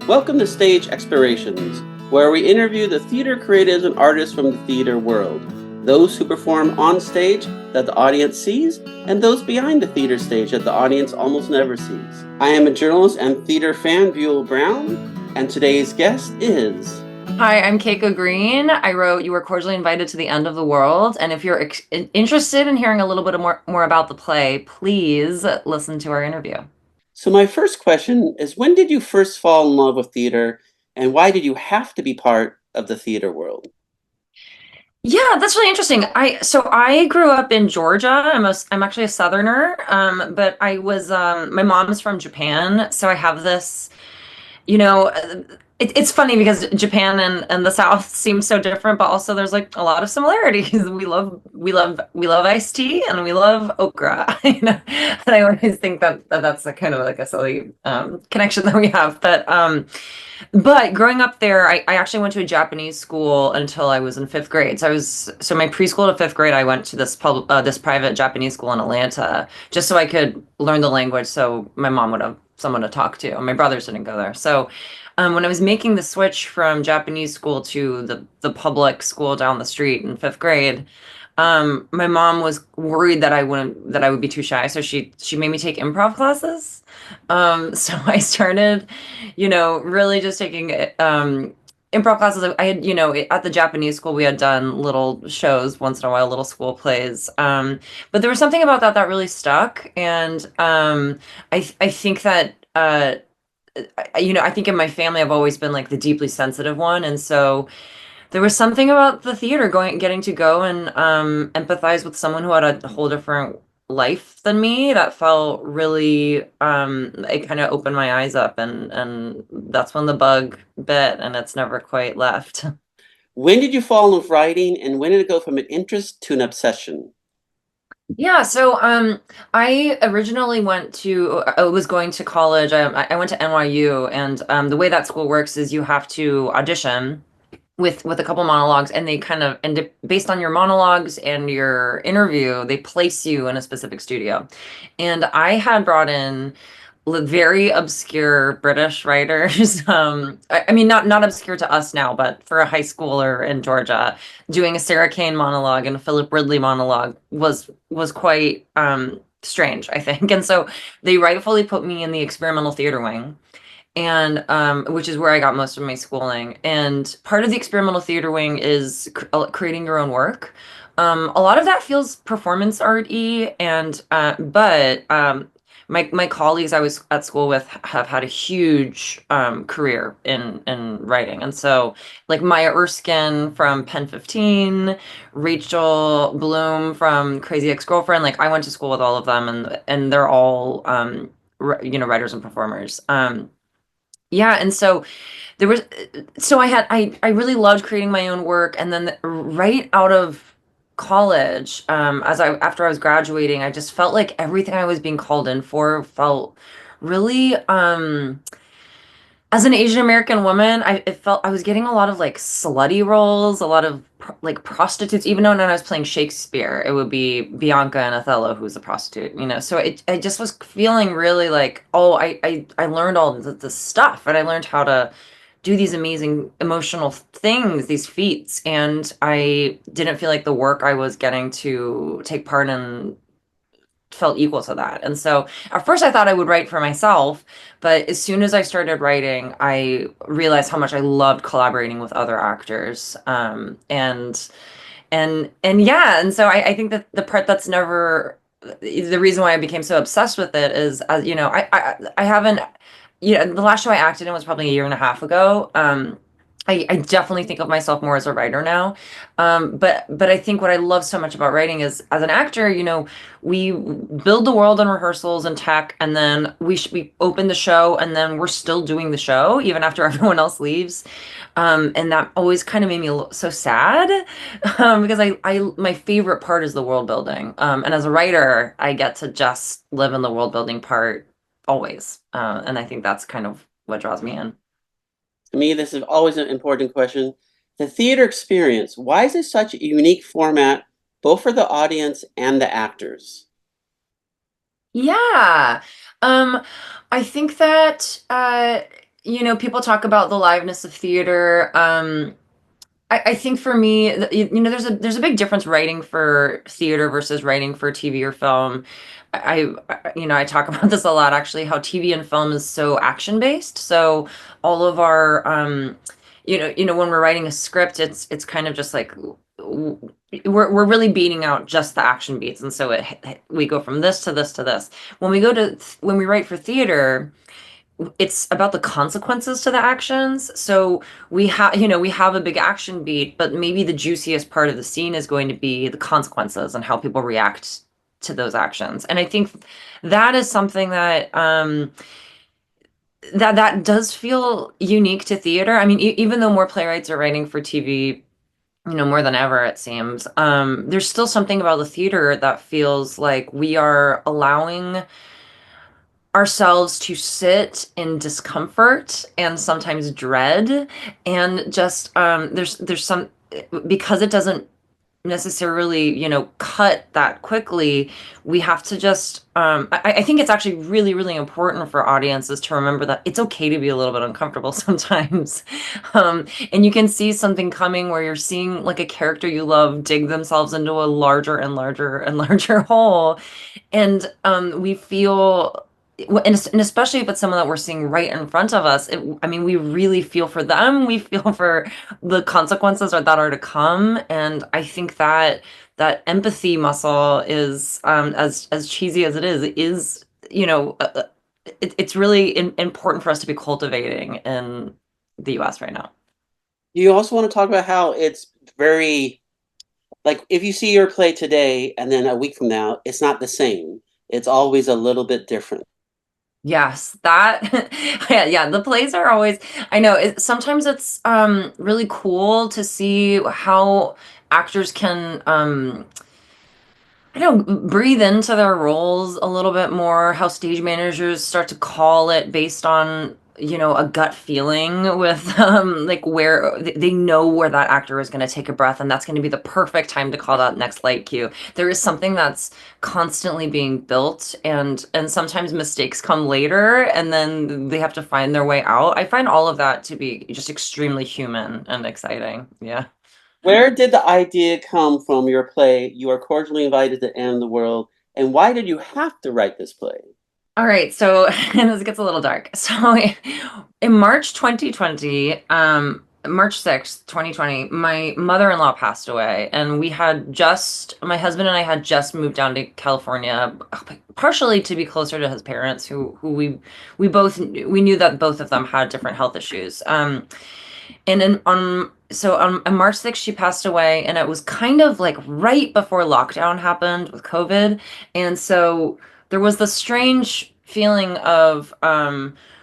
Welcome to Stage Explorations, where we interview the theater creatives and artists from the theater world, those who perform on stage that the audience sees, and those behind the theater stage that the audience almost never sees. I am a journalist and theater fan, Buell Brown, and today's guest is... Hi, I'm Keiko Green. I wrote You Were Cordially Invited to the End of the World. And if you're interested in hearing a little bit more about the play, please listen to our interview. So my first question is, when did you first fall in love with theater, and why did you have to be part of the theater world? Yeah, that's really interesting. I grew up in Georgia. I'm actually a Southerner. But my mom's from Japan, so I have this, you know, it's funny because Japan and the South seem so different, but also there's like a lot of similarities. We love iced tea and we love okra. And I always think that that's a kind of like a silly connection that we have. But growing up there, I actually went to a Japanese school until I was in fifth grade. So my preschool to fifth grade, I went to this private Japanese school in Atlanta just so I could learn the language, so my mom would have someone to talk to. My brothers didn't go there. So when I was making the switch from Japanese school to the public school down the street in fifth grade, my mom was worried that I would be too shy, so she made me take improv classes. So I started, really just taking improv classes. I had, at the Japanese school, we had done little shows once in a while, little school plays. But there was something about that really stuck, and I think that I think in my family I've always been like the deeply sensitive one, and so there was something about the theater getting to go and empathize with someone who had a whole different life than me that felt really it kind of opened my eyes up, and that's when the bug bit, and it's never quite left. When did you fall in love with writing, and when did it go from an interest to an obsession? Yeah, so I originally I was going to college. I went to NYU, and the way that school works is you have to audition with a couple monologues, and based on your monologues and your interview, they place you in a specific studio. And I had brought in very obscure British writers. I mean, not obscure to us now, but for a high schooler in Georgia, doing a Sarah Kane monologue and a Philip Ridley monologue was quite strange, I think. And so they rightfully put me in the experimental theater wing, and which is where I got most of my schooling. And part of the experimental theater wing is creating your own work. A lot of that feels performance art-y, and but my colleagues I was at school with have had a huge career in writing, and so like Maya Erskine from Pen 15, Rachel Bloom from Crazy Ex-Girlfriend. Like I went to school with all of them, and they're all writers and performers. Yeah, and so there was so I really loved creating my own work, and then right out of college, after I was graduating, I just felt like everything I was being called in for felt really as an Asian American woman, it felt I was getting a lot of like slutty roles, a lot of like prostitutes. Even though when I was playing Shakespeare, it would be Bianca and Othello, who's a prostitute. So I just was feeling really like, oh, I learned all this stuff, and I learned how to do these amazing emotional things, these feats, and I didn't feel like the work I was getting to take part in felt equal to that. And so at first I thought I would write for myself, but as soon as I started writing, I realized how much I loved collaborating with other actors. And yeah, and so I think that the part that's never the reason why I became so obsessed with it is, as I haven't, the last show I acted in was probably a year and a half ago. I definitely think of myself more as a writer now. But I think what I love so much about writing is, as an actor, we build the world in rehearsals and tech, and then we open the show, and then we're still doing the show even after everyone else leaves. And that always kind of made me so sad, because my favorite part is the world building. And as a writer, I get to just live in the world building part always. And I think that's kind of what draws me in. To me, this is always an important question. The theater experience, why is it such a unique format, both for the audience and the actors? Yeah. Um, I think that people talk about the liveness of theater. I think for me, there's a big difference writing for theater versus writing for TV or film. I talk about this a lot actually, how TV and film is so action based. So all of our, when we're writing a script, it's kind of just like we're really beating out just the action beats, and so we go from this to this to this. When we write for theater, it's about the consequences to the actions. So we have a big action beat, but maybe the juiciest part of the scene is going to be the consequences and how people react to those actions. And I think that is something that does feel unique to theater. I mean, even though more playwrights are writing for TV, more than ever, it seems, there's still something about the theater that feels like we are allowing ourselves to sit in discomfort and sometimes dread, and just there's some, because it doesn't necessarily cut that quickly. We have to just I think it's actually really really important for audiences to remember that it's okay to be a little bit uncomfortable sometimes. And you can see something coming where you're seeing like a character you love dig themselves into a larger and larger and larger hole, and we feel, and especially if it's someone that we're seeing right in front of us, I mean, we really feel for them. We feel for the consequences that are to come. And I think that empathy muscle is, as cheesy as it is, it's really important for us to be cultivating in the US right now. You also want to talk about how it's very, like, if you see your play today and then a week from now, it's not the same. It's always a little bit different. Yes, that yeah, the plays are always, I know sometimes it's really cool to see how actors can I don't know, breathe into their roles a little bit more, how stage managers start to call it based on, a gut feeling with like where they know where that actor is going to take a breath, and that's going to be the perfect time to call that next light cue. There is something that's constantly being built, and sometimes mistakes come later and then they have to find their way out. I find all of that to be just extremely human and exciting. Yeah. Where did the idea come from, your play, You Are Cordially Invited to End the World, and why did you have to write this play? All right, so and this gets a little dark. So in March 2020, March 6th, 2020, my mother-in-law passed away, and my husband and I had just moved down to California, partially to be closer to his parents, who we knew that both of them had different health issues. And then on March 6th, she passed away, and it was kind of like right before lockdown happened with COVID. And so there was the strange feeling of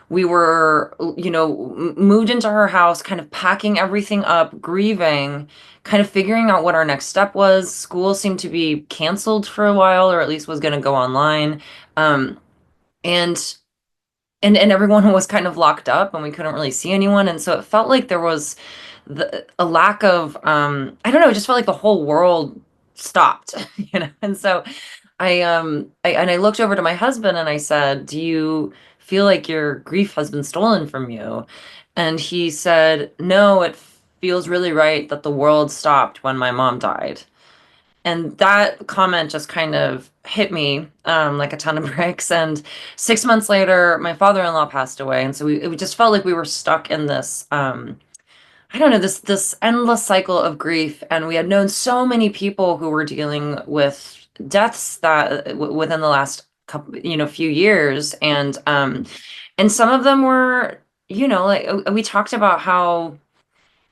we were, moved into her house, kind of packing everything up, grieving, kind of figuring out what our next step was. School seemed to be canceled for a while, or at least was going to go online. Um, and and everyone was kind of locked up and we couldn't really see anyone, and so it felt like there was a lack of, I don't know, it just felt like the whole world stopped. And so I looked over to my husband and I said, do you feel like your grief has been stolen from you? And he said, no, it feels really right that the world stopped when my mom died. And that comment just kind of hit me like a ton of bricks. And 6 months later, my father-in-law passed away, and so it just felt like we were stuck in this, I don't know, this endless cycle of grief. And we had known so many people who were dealing with deaths that within the last couple, few years, and some of them were, like we talked about how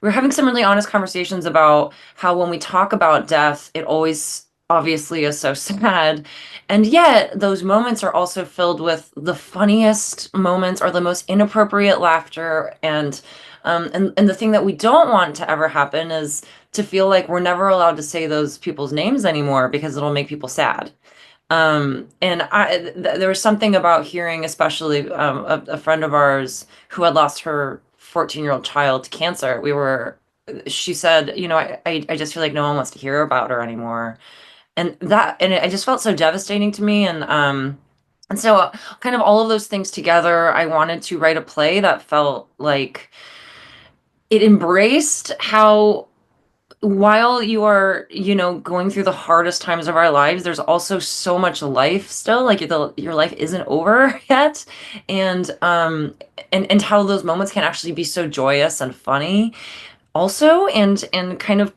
we're having some really honest conversations about how when we talk about death, it always obviously is so sad. And yet, those moments are also filled with the funniest moments or the most inappropriate laughter. And the thing that we don't want to ever happen is to feel like we're never allowed to say those people's names anymore because it'll make people sad. And there was something about hearing, especially a friend of ours who had lost her 14-year-old child to cancer. She said, I just feel like no one wants to hear about her anymore. And it just felt so devastating to me. And And so kind of all of those things together, I wanted to write a play that felt like it embraced how while you are, going through the hardest times of our lives, there's also so much life still. Like your life isn't over yet, and and how those moments can actually be so joyous and funny, also, and kind of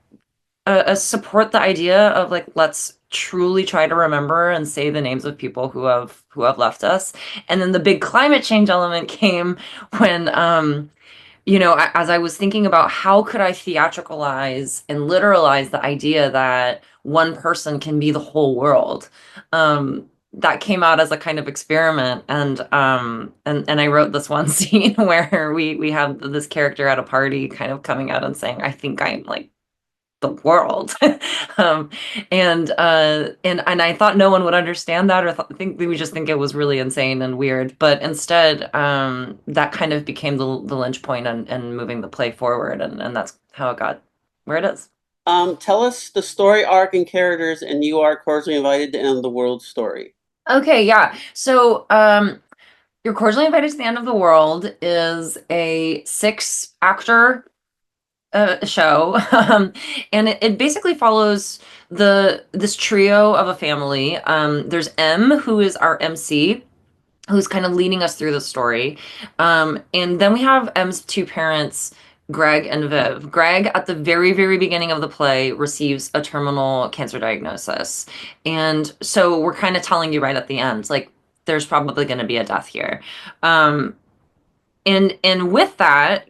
support the idea of like let's truly try to remember and say the names of people who have left us. And then the big climate change element came when as I was thinking about how could I theatricalize and literalize the idea that one person can be the whole world. That came out as a kind of experiment, and I wrote this one scene where we have this character at a party kind of coming out and saying, "I think I'm like the world." um, and I thought no one would understand that, or think they would just think it was really insane and weird. But instead, that kind of became the lynch point and moving the play forward, and that's how it got where it is. Tell us the story arc and characters, and you are cordially invited to end the world story. Okay, yeah. So, You're Cordially Invited to the End of the World is a six-actor show, and it basically follows this trio of a family. There's M, who is our MC, who's kind of leading us through the story, and then we have M's two parents, Greg and Viv. Greg, at the very, very beginning of the play, receives a terminal cancer diagnosis, and so we're kind of telling you right at the end, like there's probably going to be a death here. Um, and with that,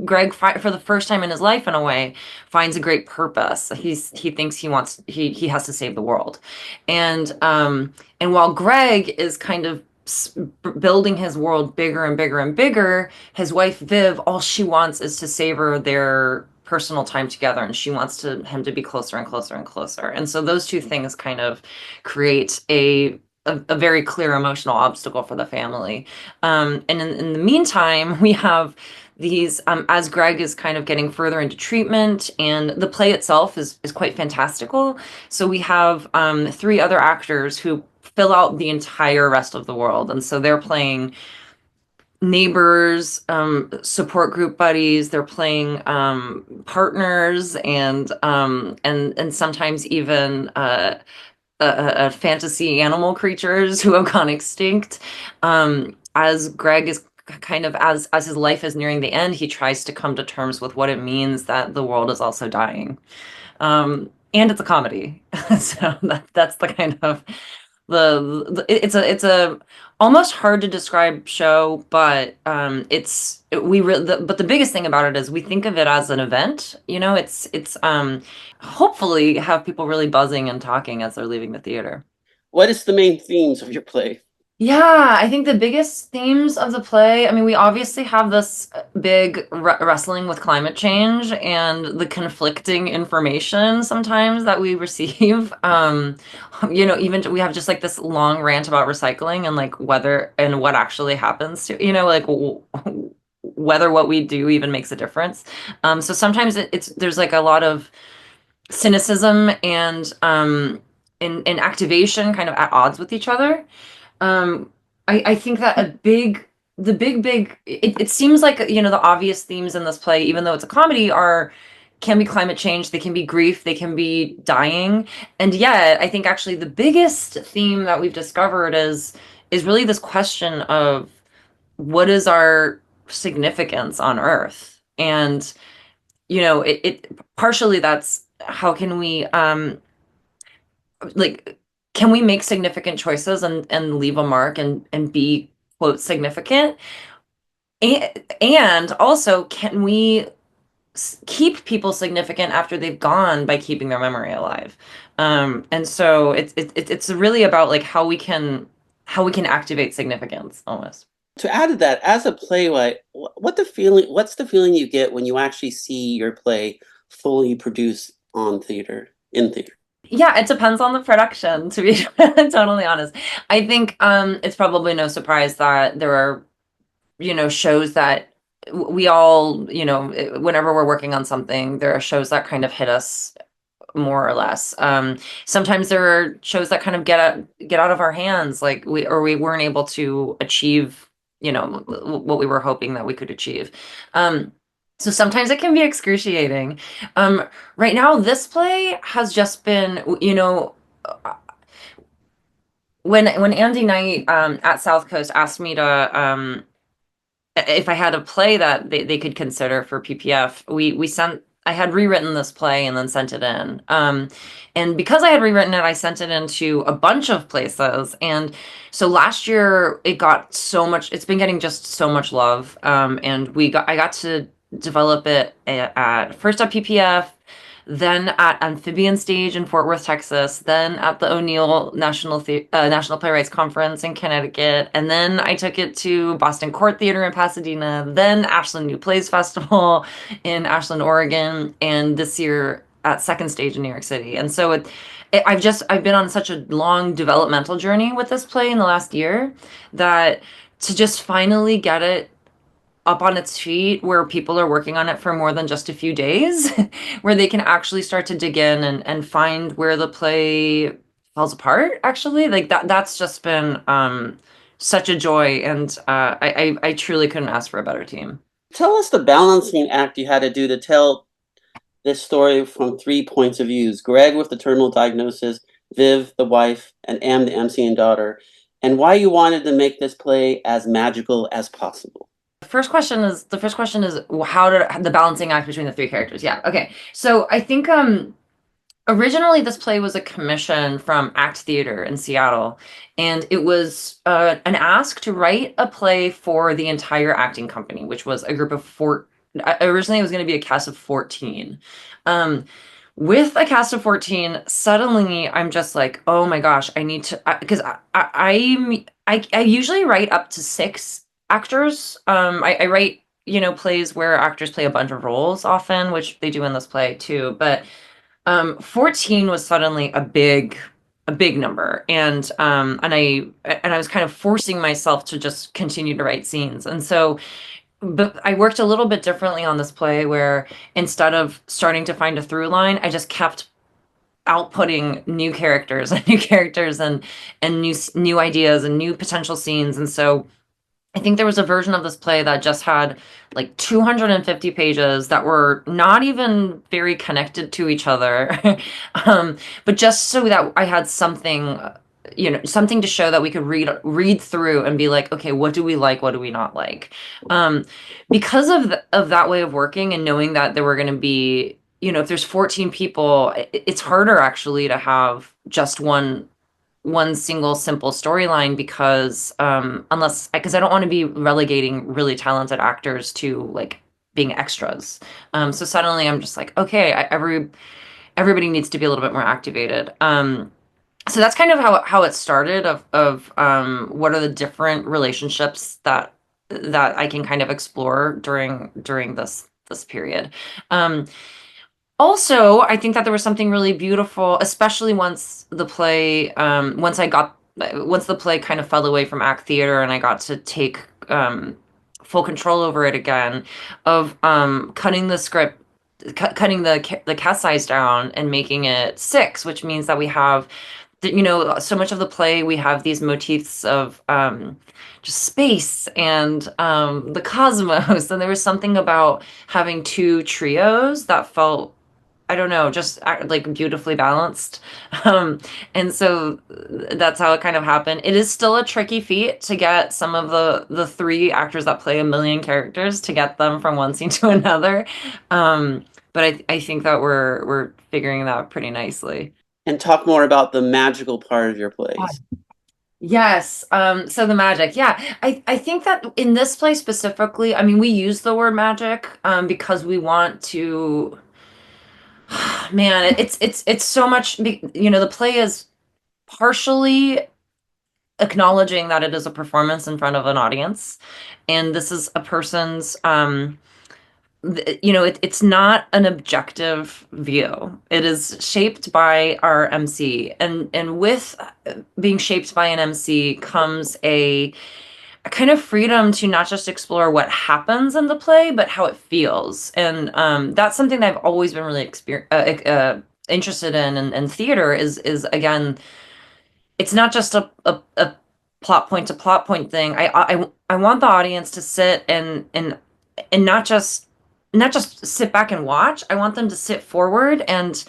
Greg, for the first time in his life, in a way, finds a great purpose. He thinks he has to save the world, and while Greg is kind of building his world bigger and bigger and bigger, his wife Viv, all she wants is to savor their personal time together, and she wants him to be closer and closer and closer. And so those two things kind of create a very clear emotional obstacle for the family. And in the meantime, we have these, as Greg is kind of getting further into treatment, and the play itself is quite fantastical. So we have three other actors who fill out the entire rest of the world. And so they're playing neighbors, support group buddies, they're playing partners, and sometimes even fantasy animal creatures who have gone extinct. As Greg is kind of as his life is nearing the end, he tries to come to terms with what it means that the world is also dying. And it's a comedy, so that's the kind of it's a almost hard to describe show, but but the biggest thing about it is we think of it as an event. It's hopefully have people really buzzing and talking as they're leaving the theater. What is the main themes of your play? Yeah, I think the biggest themes of the play, I mean, we obviously have this big wrestling with climate change and the conflicting information sometimes that we receive. Even we have just like this long rant about recycling and like whether and what actually happens to, like whether what we do even makes a difference. So sometimes there's like a lot of cynicism and in activation kind of at odds with each other. um, I think that it seems like, the obvious themes in this play, even though it's a comedy, can be climate change, they can be grief, they can be dying. And yet, I think actually the biggest theme that we've discovered is really this question of what is our significance on Earth? And, it partially that's how can we like can we make significant choices and leave a mark and be quote significant, and also can we keep people significant after they've gone by keeping their memory alive. And so it's really about like how we can activate significance almost. To add to that, as a playwright, what's the feeling you get when you actually see your play fully produced in theater? Yeah, it depends on the production, to be totally honest. I think it's probably no surprise that there are, shows that we all, whenever we're working on something, there are shows that kind of hit us more or less. Sometimes there are shows that kind of get out of our hands, like we weren't able to achieve, what we were hoping that we could achieve. So sometimes it can be excruciating. Right now, this play has just been, when Andy Knight at South Coast asked me to if I had a play that they could consider for PPF, I had rewritten this play and then sent it in. And because I had rewritten it, I sent it into a bunch of places. And so last year it got so much, it's been getting just so much love. And I got to develop it at first at PPF, then at Amphibian Stage in Fort Worth, Texas, then at the O'Neill National Playwrights Conference in Connecticut, and then I took it to Boston Court Theater in Pasadena, then Ashland New Plays Festival in Ashland, Oregon, and this year at Second Stage in New York City. And so I've been on such a long developmental journey with this play in the last year that to just finally get it up on its feet where people are working on it for more than just a few days, where they can actually start to dig in and find where the play falls apart, actually. Like that's just been such a joy. And I truly couldn't ask for a better team. Tell us the balancing act you had to do to tell this story from 3 points of views: Greg with the terminal diagnosis, Viv, the wife, and Am, the MC and daughter, and why you wanted to make this play as magical as possible. The first question is how did the balancing act between the three characters? Yeah. Okay. So I think originally this play was a commission from Act Theater in Seattle, and it was an ask to write a play for the entire acting company, which was a group of four. Originally, it was going to be a cast of 14. Um, with a cast of 14, suddenly I'm just like, oh my gosh, I need to, because I usually write up to six actors. I write, plays where actors play a bunch of roles often, which they do in this play too. But 14 was suddenly a big number. And I was kind of forcing myself to just continue to write scenes. And so, but I worked a little bit differently on this play where instead of starting to find a through line, I just kept outputting new characters and new characters and new ideas and new potential scenes. And so I think there was a version of this play that just had like 250 pages that were not even very connected to each other. But just so that I had something, something to show that we could read through and be like, okay, what do we like? What do we not like? Because of that way of working and knowing that there were going to be, if there's 14 people, it's harder actually to have just one single simple storyline because because I don't want to be relegating really talented actors to like being extras. So suddenly I'm just like, okay, everybody needs to be a little bit more activated. So that's kind of how it started of what are the different relationships that I can kind of explore during this period. Also, I think that there was something really beautiful, especially once the play kind of fell away from Act Theater and I got to take full control over it again, of cutting the script, cutting the cast size down and making it six, which means that we have, so much of the play, we have these motifs of just space and the cosmos. And there was something about having two trios that felt, I don't know, just like beautifully balanced. Um, and so that's how it kind of happened. It is still a tricky feat to get some of the three actors that play a million characters to get them from one scene to another. But I think that we're figuring it out pretty nicely. And talk more about the magical part of your plays. Yes. So the magic. Yeah. I think that in this play specifically, I mean, we use the word magic because we want to, man, it's so much, the play is partially acknowledging that it is a performance in front of an audience. And this is a person's it's not an objective view. It is shaped by our MC, and with being shaped by an MC comes a kind of freedom to not just explore what happens in the play, but how it feels. And that's something that I've always been really interested in and theater is again, it's not just a plot point to plot point thing. I want the audience to sit and not just sit back and watch. I want them to sit forward and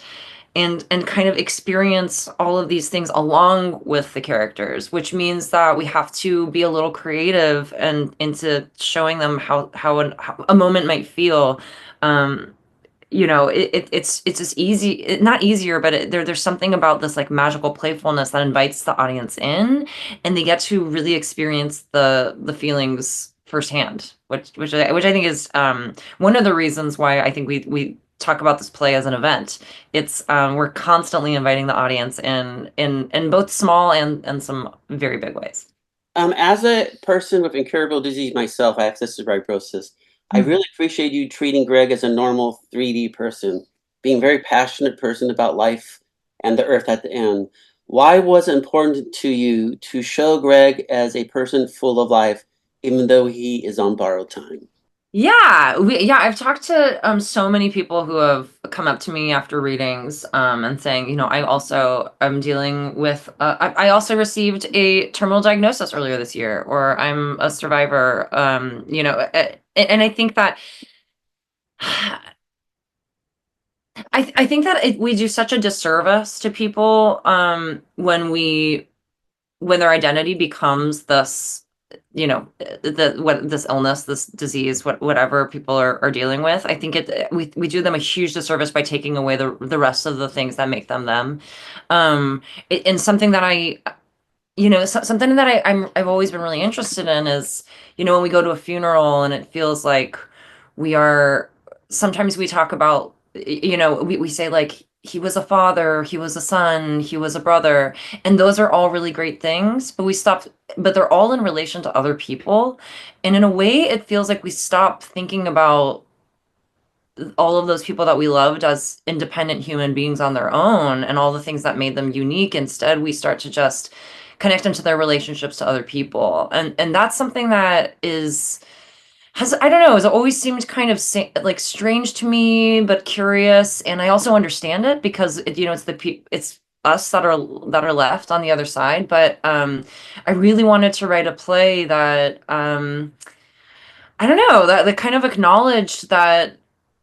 kind of experience all of these things along with the characters, which means that we have to be a little creative and into showing them how a moment might feel. Um, it's just not easier, but there's something about this like magical playfulness that invites the audience in, and they get to really experience the feelings firsthand, which I think is one of the reasons why I think we talk about this play as an event. It's we're constantly inviting the audience in both small and some very big ways. As a person with incurable disease myself, I have cystic fibrosis. I Mm. really appreciate you treating Greg as a normal 3D person, being a very passionate person about life and the earth at the end. Why was it important to you to show Greg as a person full of life, even though he is on borrowed time? Yeah, I've talked to so many people who have come up to me after readings and saying, I also am dealing with I also received a terminal diagnosis earlier this year, or I'm a survivor. And I think that I think that we do such a disservice to people when their identity becomes this, this illness, this disease, whatever people are dealing with. I think we do them a huge disservice by taking away the rest of the things that make them them. And something that something that I've always been really interested in is, when we go to a funeral and it feels like we are, sometimes we talk about, we say like, he was a father, he was a son, he was a brother, and those are all really great things, but they're all in relation to other people. And in a way, it feels like we stop thinking about all of those people that we loved as independent human beings on their own and all the things that made them unique. Instead, we start to just connect into their relationships to other people. And that's something that I don't know, has always seemed kind of like strange to me, but curious. And I also understand it because it's us that are left on the other side. But I really wanted to write a play that I don't know, that kind of acknowledged that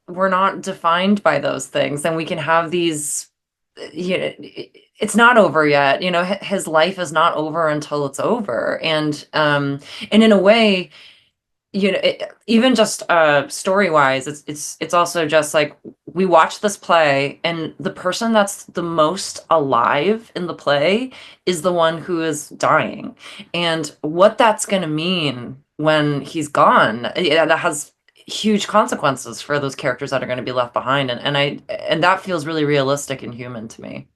we're not defined by those things, and we can have these, it's not over yet. His life is not over until it's over. And in a way, even just story wise, it's also just like we watch this play, and the person that's the most alive in the play is the one who is dying, and what that's going to mean when he's gone, yeah, that has huge consequences for those characters that are going to be left behind, and that feels really realistic and human to me.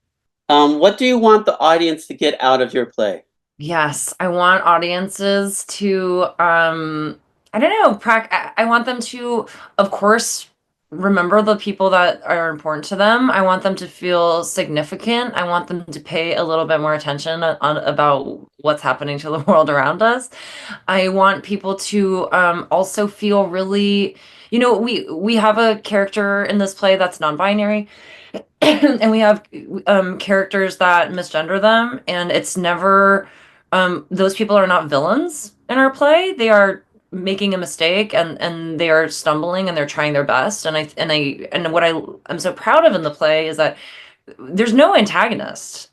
What do you want the audience to get out of your play? Yes, I want audiences to, I don't know, I want them to, of course, remember the people that are important to them. I want them to feel significant. I want them to pay a little bit more attention about what's happening to the world around us. I want people to also feel really, we have a character in this play that's non-binary. And we have characters that misgender them, and it's never those people are not villains in our play. They are making a mistake, and they are stumbling, and they're trying their best. And what I'm so proud of in the play is that there's no antagonist.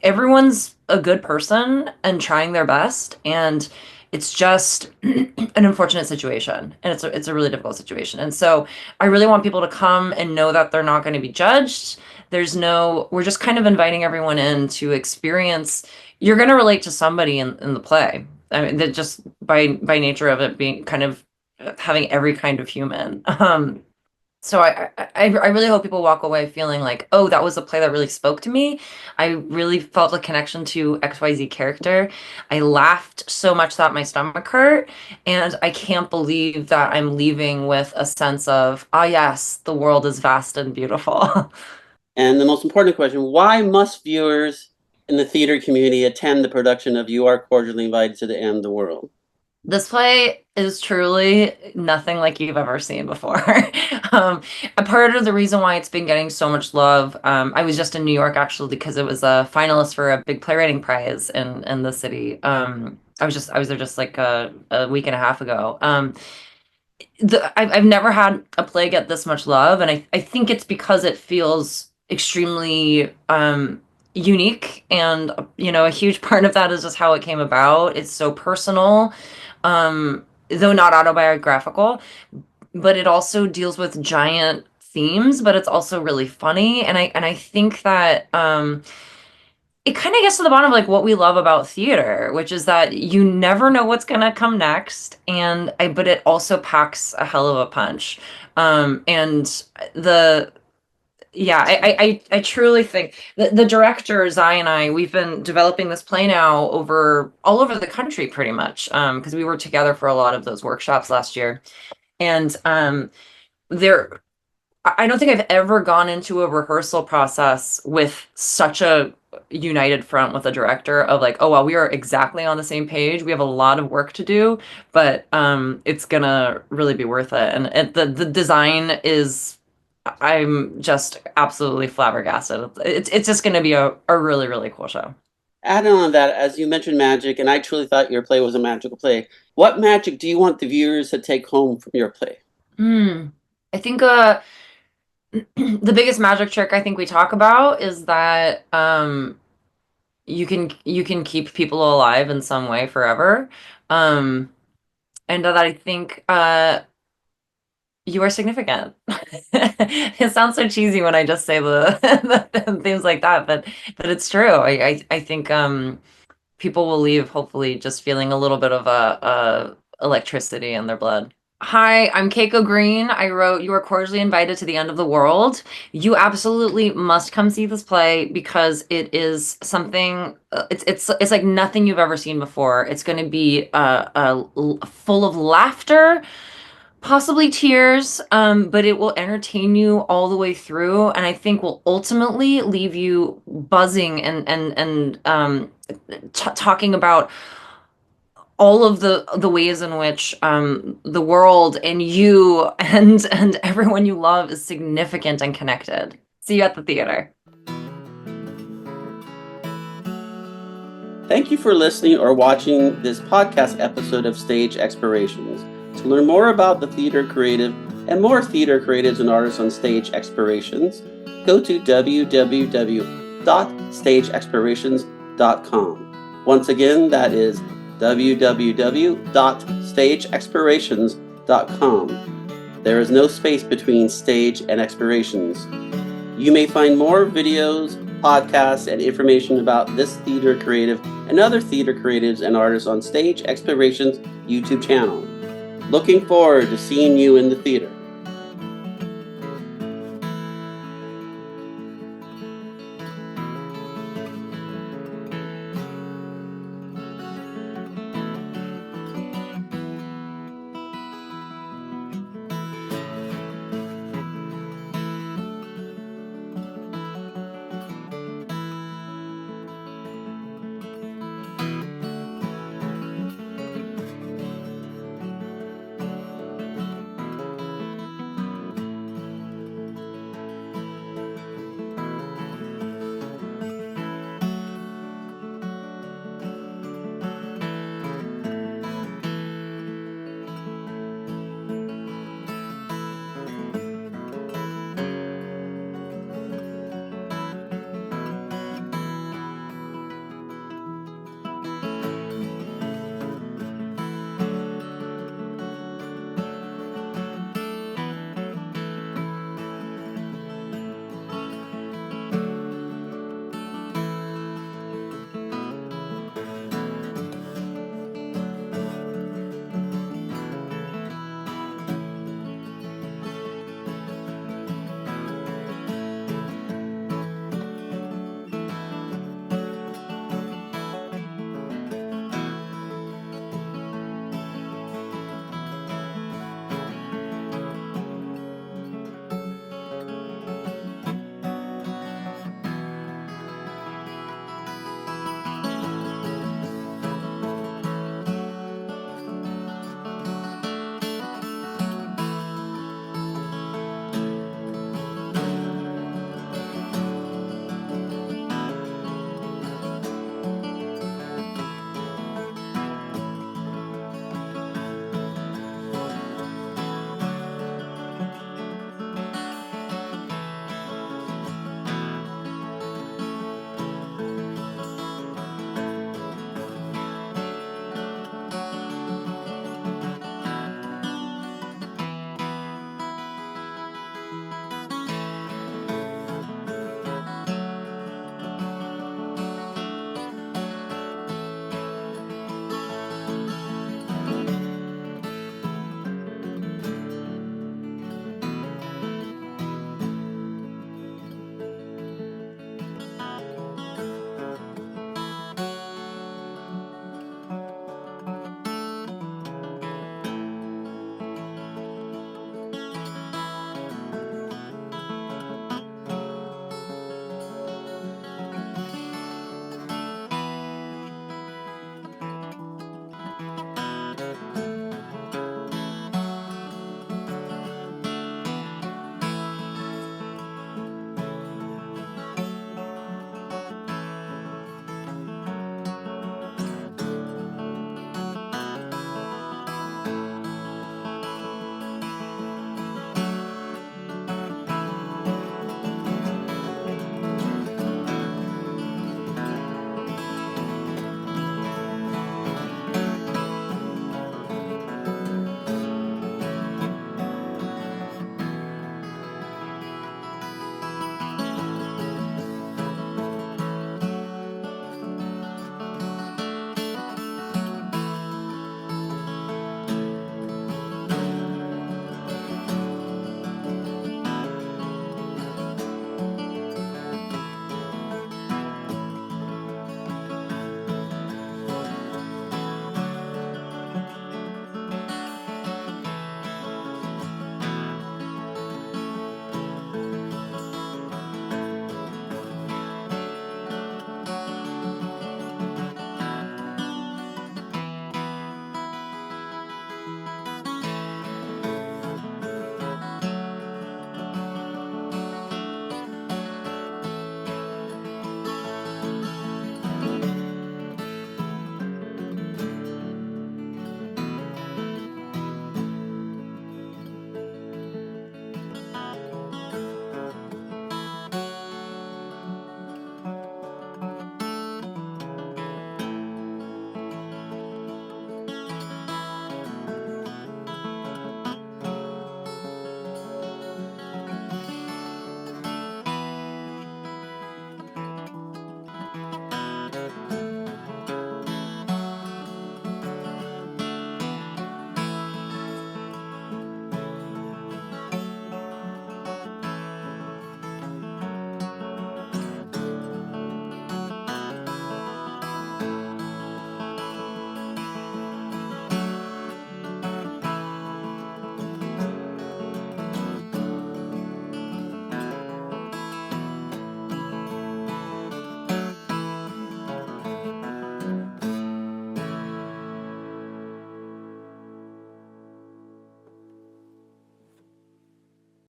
Everyone's a good person and trying their best, and it's just an unfortunate situation, and it's a really difficult situation. And so I really want people to come and know that they're not going to be judged. We're just kind of inviting everyone in to experience. You're going to relate to somebody in the play. I mean, that just by nature of it being kind of having every kind of human. So I really hope people walk away feeling like, oh, that was a play that really spoke to me. I really felt a connection to XYZ character. I laughed so much that my stomach hurt, and I can't believe that I'm leaving with a sense of, ah, yes, the world is vast and beautiful. And the most important question, why must viewers in the theater community attend the production of You Are Cordially Invited to the End of the World? This play is truly nothing like you've ever seen before. A part of the reason why it's been getting so much love, I was just in New York actually because it was a finalist for a big playwriting prize in the city. I was there just like a week and a half ago. I've never had a play get this much love, and I think it's because it feels extremely unique, and a huge part of that is just how it came about. It's so personal, though not autobiographical, but it also deals with giant themes, but it's also really funny, and I think that it kind of gets to the bottom of like what we love about theater, which is that you never know what's gonna come next, but it also packs a hell of a punch. And the yeah, I truly think the director Zi and I, we've been developing this play now all over the country pretty much, because we were together for a lot of those workshops last year, and there I don't think I've ever gone into a rehearsal process with such a united front with a director of like, oh well, we are exactly on the same page. We have a lot of work to do, but it's gonna really be worth it. And the design is, I'm just absolutely flabbergasted. It's just gonna be a really, really cool show. Adding on that, as you mentioned magic, and I truly thought your play was a magical play. What magic do you want the viewers to take home from your play? Hmm. I think the biggest magic trick I think we talk about is that you can keep people alive in some way forever. Um, and that I think you are significant. It sounds so cheesy when I just say the things like that, but it's true. I think people will leave hopefully just feeling a little bit of a electricity in their blood. Hi, I'm Keiko Green. I wrote You Are Cordially Invited to the End of the World. You absolutely must come see this play because it is something, it's like nothing you've ever seen before. It's going to be full of laughter, possibly tears, but it will entertain you all the way through, and I think will ultimately leave you buzzing and talking about all of the ways in which the world and you and everyone you love is significant and connected. See you at the theater. Thank you for listening or watching this podcast episode of Stage Explorations. To learn more about the theater creative and more theater creatives and artists on Stage Explorations, go to www.stageexplorations.com. Once again, that is www.stageexplorations.com. There is no space between stage and explorations. You may find more videos, podcasts, and information about this theater creative and other theater creatives and artists on Stage Explorations YouTube channel. Looking forward to seeing you in the theater.